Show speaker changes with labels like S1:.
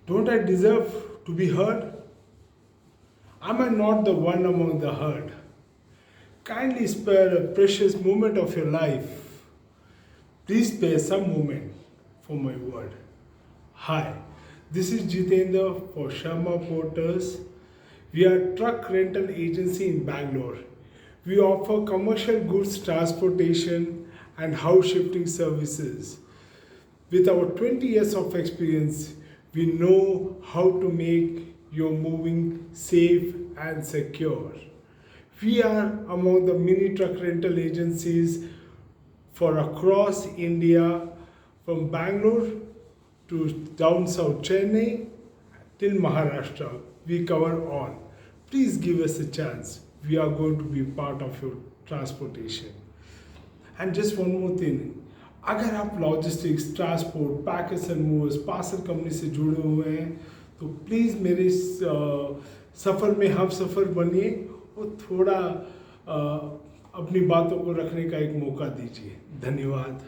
S1: Don't I deserve to be heard? Am I not the one among the herd? Kindly spare a precious moment of your life. Please spare some moment for my word. Hi, this is Jitendra for Sharma Porters. We are a truck rental agency in Bangalore. We offer commercial goods transportation and house shifting services. With our 20 years of experience, we know how to make your moving safe and secure. We are among the mini truck rental agencies for across India, from Bangalore to down south Chennai till Maharashtra. We cover all. Please give us a chance. We are going to be part of your transportation. And just one more thing, अगर आप logistics transport package and movers parcel company से जुड़े हुए हैं तो please मेरे इस सफ़र में हम सफ़र बनिए और थोड़ा अपनी बातों को रखने का एक मौका दीजिए। धन्यवाद।